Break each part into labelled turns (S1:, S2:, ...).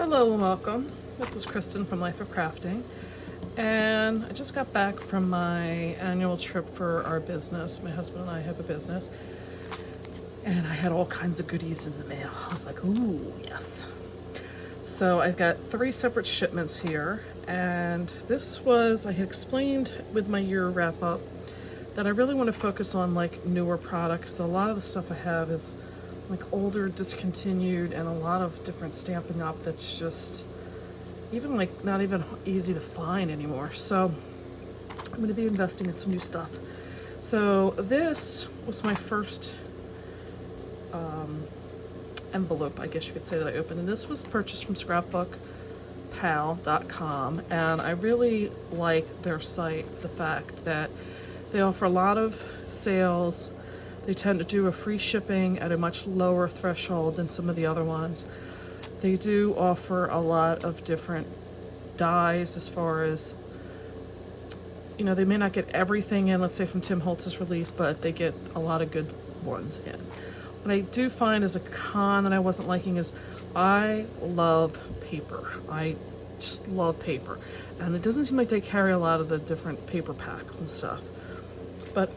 S1: Hello and welcome. This is Kristin from Life of Crafting, and I just got back from my annual trip for our business. My husband and I have a business, and I had all kinds of goodies in the mail. I was like, ooh, yes. So I've got 3 separate shipments here, and this was, I had explained with my year wrap up that I really want to focus on like newer product, because a lot of the stuff I have is like older, discontinued, and a lot of different Stampin' Up that's just even like not even easy to find anymore. So I'm going to be investing in some new stuff. So this was my first envelope, I guess you could say, that I opened, and this was purchased from scrapbookpal.com, and I really like their site, the fact that they offer a lot of sales. They tend to do a free shipping at a much lower threshold than some of the other ones. They do offer a lot of different dies, as far as, you know, they may not get everything in, let's say from Tim Holtz's release, but they get a lot of good ones in. What I do find as a con that I wasn't liking is I love paper. I just love paper. And it doesn't seem like they carry a lot of the different paper packs and stuff. But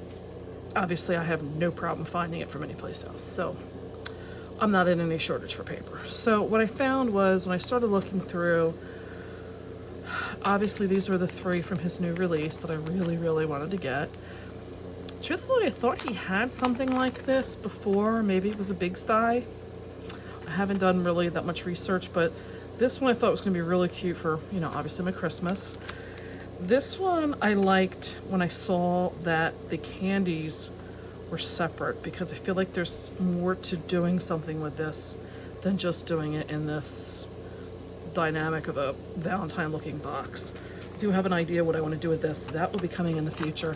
S1: obviously I have no problem finding it from any place else, so I'm not in any shortage for paper. So what I found was, when I started looking through, obviously these were the 3 from his new release that I really wanted to get. Truthfully, I thought he had something like this before. Maybe it was a big sty. I haven't done really that much research, but this one I thought was going to be really cute for, you know, obviously my Christmas. This one I liked when I saw that the candies were separate, because I feel like there's more to doing something with this than just doing it in this dynamic of a Valentine looking box. I do have an idea what I want to do with this. That will be coming in the future.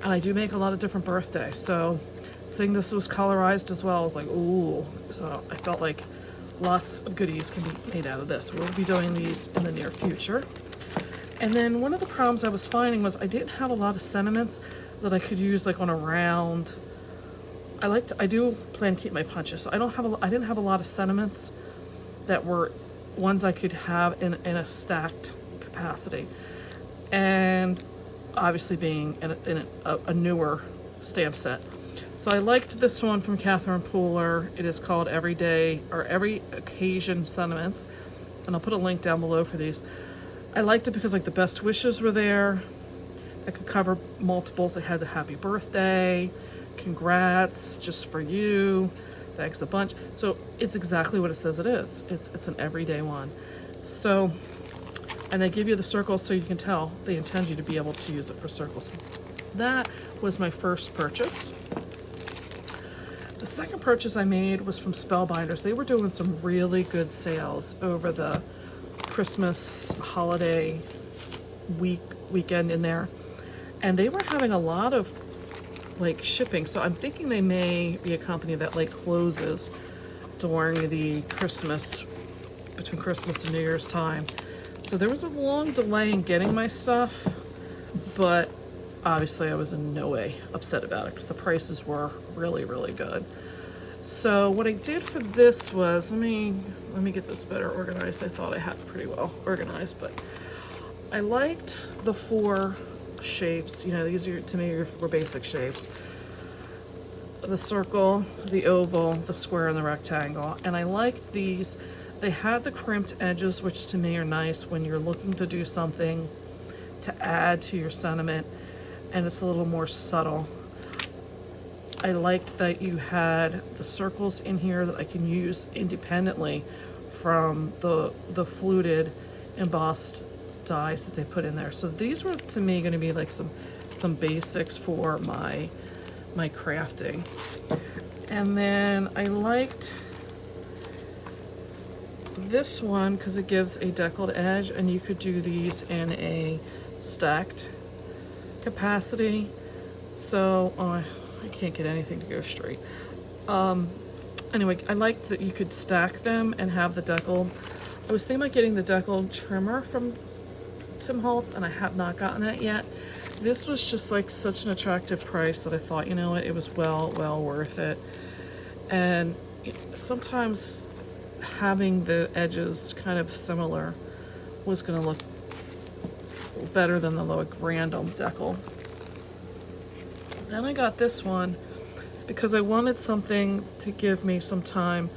S1: And I do make a lot of different birthdays, so seeing this was colorized as well, I was like, ooh. So I felt like lots of goodies can be made out of this. We'll be doing these in the near future. And then one of the problems I was finding was I didn't have a lot of sentiments that I could use like on a round. I do plan to keep my punches, so I didn't have a lot of sentiments that were ones I could have in a stacked capacity. And obviously being in a newer stamp set. So I liked this one from Catherine Pooler. It is called Everyday or Every Occasion Sentiments, and I'll put a link down below for these. I liked it because like the best wishes were there. I could cover multiples. They had the happy birthday, congrats, just for you, thanks a bunch. So it's exactly what it says it is. It's an everyday one. So, and they give you the circles so you can tell they intend you to be able to use it for circles. That was my first purchase. The second purchase I made was from Spellbinders. They were doing some really good sales over the Christmas holiday weekend in there, and they were having a lot of like shipping. So I'm thinking they may be a company that like closes during the between Christmas and New Year's time. So there was a long delay in getting my stuff, but obviously I was in no way upset about it because the prices were really good. So what I did for this was, let me get this better organized. I thought I had it pretty well organized, but I liked the 4 shapes. You know, these are, to me, were basic shapes. The circle, the oval, the square, and the rectangle. And I liked these. They had the crimped edges, which to me are nice when you're looking to do something to add to your sentiment, and it's a little more subtle. I liked that you had the circles in here that I can use independently from the fluted embossed dies that they put in there. So these were, to me, going to be like some basics for my crafting. And then I liked this one because it gives a deckled edge, and you could do these in a stacked capacity. So I can't get anything to go straight. Anyway, I liked that you could stack them and have the deckled. I was thinking about getting the deckled trimmer from Tim Holtz, and I have not gotten that yet. This was just like such an attractive price that I thought, you know what, it was well worth it. And sometimes having the edges kind of similar was going to look better than the little random decal. Then I got this one because I wanted something to give me some time,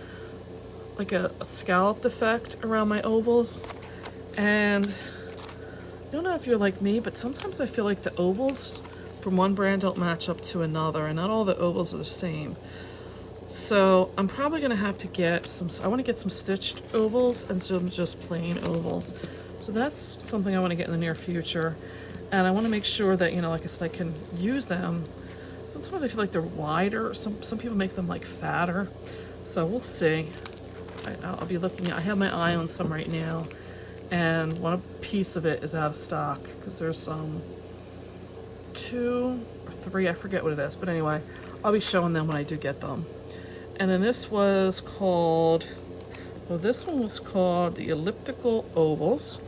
S1: like a scalloped effect around my ovals. And I don't know if you're like me, but sometimes I feel like the ovals from one brand don't match up to another, and not all the ovals are the same. So I'm probably gonna have to get some, I wanna get some stitched ovals and some just plain ovals. So that's something I wanna get in the near future. And I wanna make sure that, you know, like I said, I can use them. Sometimes I feel like they're wider. Some people make them like fatter. So we'll see. I'll be looking, I have my eye on some right now. And one piece of it is out of stock because there's 2 or 3, I forget what it is. But anyway, I'll be showing them when I do get them. And then this was called, well, this one was called the elliptical ovals.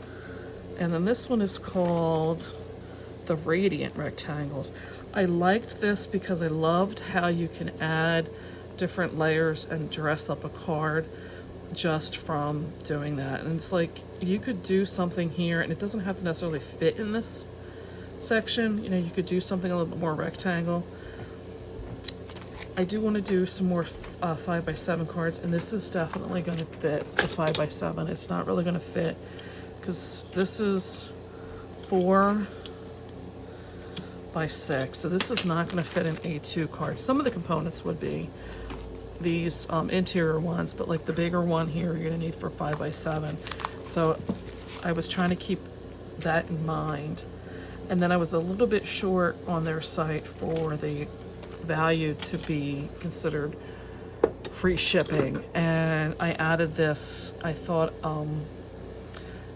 S1: And then this one is called the radiant rectangles. I liked this because I loved how you can add different layers and dress up a card just from doing that. And it's like, you could do something here and it doesn't have to necessarily fit in this section. You know, you could do something a little bit more rectangle. I do want to do some more 5x7 cards, and this is definitely going to fit the 5x7. It's not really going to fit because this is 4x6, so this is not going to fit an A2 card. Some of the components would be these interior ones, but like the bigger one here, you're going to need for 5x7. So I was trying to keep that in mind. And then I was a little bit short on their site for the value to be considered free shipping, and I added this. I thought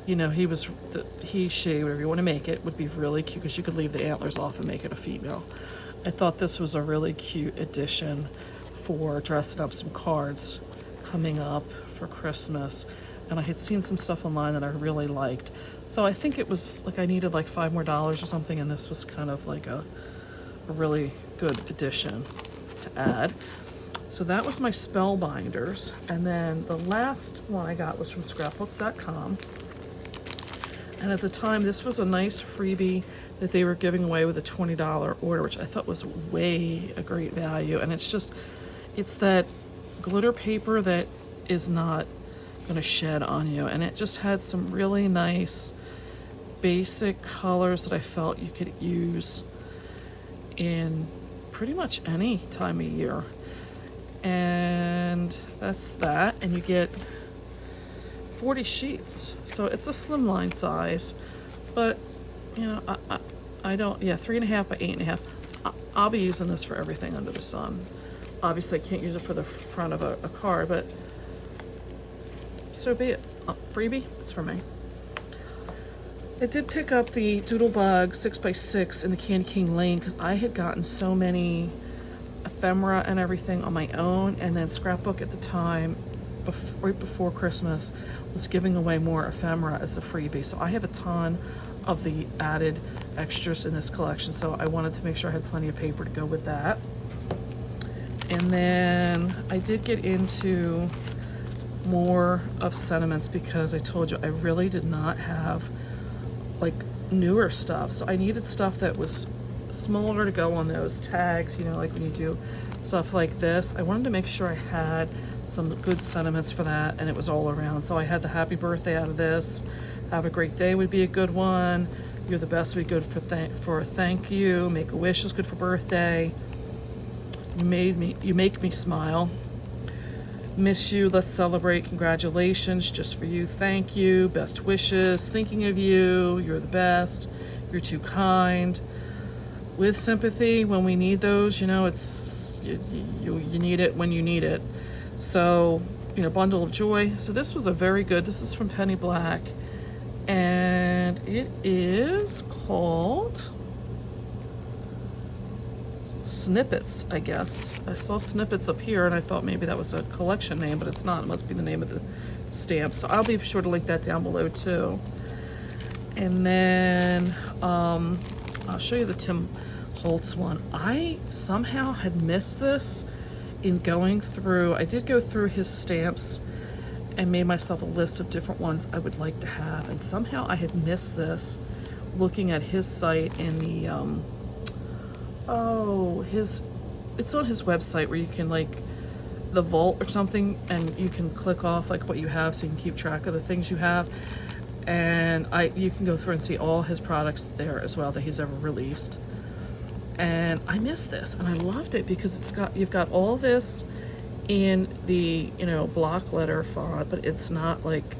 S1: you know, she, whatever you want to make it, would be really cute because you could leave the antlers off and make it a female. I thought this was a really cute addition for dressing up some cards coming up for Christmas, and I had seen some stuff online that I really liked. So I think it was like I needed like $5 more or something, and this was kind of like a really good addition to add. So that was my Spellbinders. And then the last one I got was from scrapbook.com. And at the time, this was a nice freebie that they were giving away with a $20 order, which I thought was way a great value. And it's that glitter paper that is not going to shed on you. And it just had some really nice basic colors that I felt you could use in pretty much any time of year. And that's that. And you get 40 sheets. So it's a slimline size. But, you know, I don't, 3.5 by 8.5. I'll be using this for everything under the sun. Obviously, I can't use it for the front of a card, but so be it. Freebie, it's for me. I did pick up the Doodlebug 6x6 in the Candy King Lane because I had gotten so many ephemera and everything on my own, and then Scrapbook at the time, right before Christmas, was giving away more ephemera as a freebie. So I have a ton of the added extras in this collection, so I wanted to make sure I had plenty of paper to go with that. And then I did get into more of sentiments because I told you I really did not have like newer stuff, so I needed stuff that was smaller to go on those tags, you know, like when you do stuff like this. I wanted to make sure I had some good sentiments for that, and it was all around. So I had the happy birthday out of this. Have a great day would be a good one. You're the best would be good for thank you. Make a wish is good for birthday. You make me smile. Miss you, let's celebrate, congratulations, just for you, thank you, best wishes, thinking of you, you're the best, you're too kind. With sympathy, when we need those, you know, it's you need it when you need it. So, you know, bundle of joy. So this was a very good, this is from Penny Black, and it is called Snippets, I guess. I saw Snippets up here and I thought maybe that was a collection name, but it's not. It must be the name of the stamp. So I'll be sure to link that down below too. And then I'll show you the Tim Holtz one. I somehow had missed this in going through. I did go through his stamps and made myself a list of different ones I would like to have. And somehow I had missed this looking at his site in the, it's on his website where you can like, the vault or something, and you can click off like what you have so you can keep track of the things you have. And you can go through and see all his products there as well that he's ever released. And I missed this, and I loved it because you've got all this in the, you know, block letter font, but it's not like,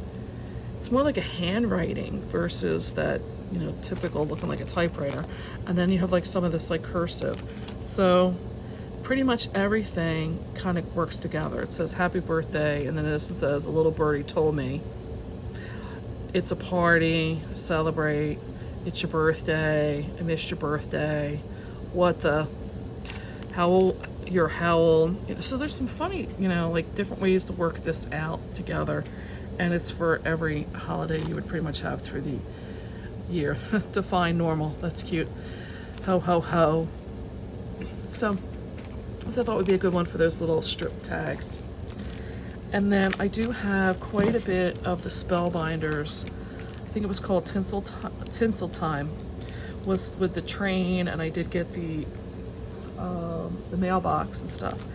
S1: it's more like a handwriting versus that, you know, typical looking like a typewriter. And then you have like some of this like cursive. So pretty much everything kind of works together. It says happy birthday, and then this one says a little birdie told me. It's a party, celebrate, it's your birthday, I missed your birthday, what the, how old, you're how old. You know, so there's some funny, you know, like different ways to work this out together. And it's for every holiday you would pretty much have through the year. Define normal, that's cute. Ho, ho, ho. So I thought would be a good one for those little strip tags. And then I do have quite a bit of the Spellbinders. I think it was called Tinsel Time. Was with the train, and I did get the mailbox and stuff.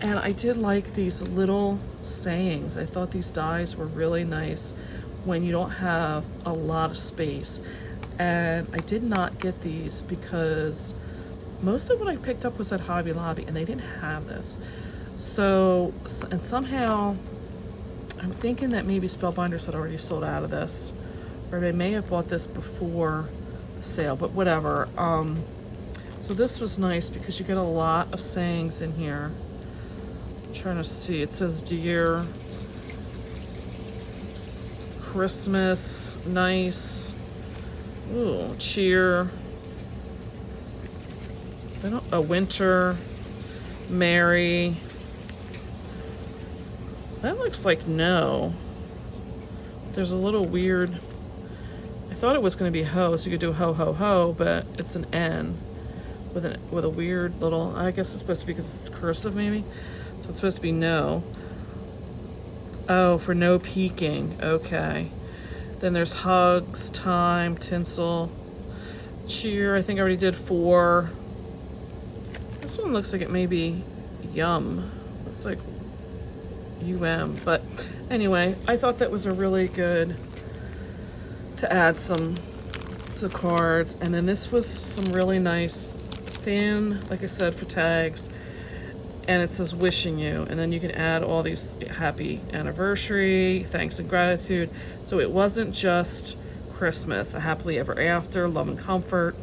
S1: And I did like these little sayings. I thought these dies were really nice when you don't have a lot of space. And I did not get these because most of what I picked up was at Hobby Lobby, and they didn't have this. So, and somehow, I'm thinking that maybe Spellbinders had already sold out of this, or they may have bought this before the sale, but whatever. So this was nice because you get a lot of sayings in here. I'm trying to see, it says dear, Christmas, nice, ooh, cheer, a winter, merry. That looks like no. There's a little weird, I thought it was going to be ho, so you could do ho ho ho, but it's an N with a weird little, I guess it's supposed to be because it's cursive maybe. So it's supposed to be no. Oh, for no peeking. Okay. Then there's hugs, time, tinsel, cheer. I think I already did 4. This one looks like it may be yum. Looks like but anyway, I thought that was a really good to add some to cards. And then this was some really nice thin, like I said, for tags, and it says wishing you, and then you can add all these happy anniversary, thanks and gratitude. So it wasn't just Christmas, a happily ever after, love and comfort,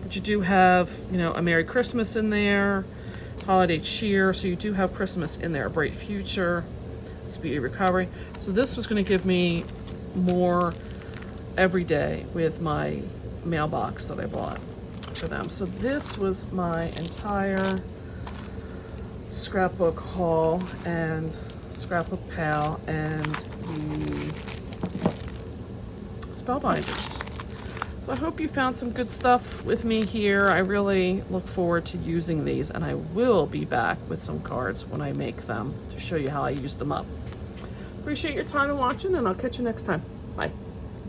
S1: but you do have, you know, a Merry Christmas in there, holiday cheer, so you do have Christmas in there, a bright future, speedy recovery. So this was going to give me more every day with my mailbox that I bought for them. So this was my entire scrapbook haul and scrapbook pal and the Spellbinders. So I hope you found some good stuff with me here. I really look forward to using these, and I will be back with some cards when I make them to show you how I use them up. Appreciate your time and watching, and I'll catch you next time.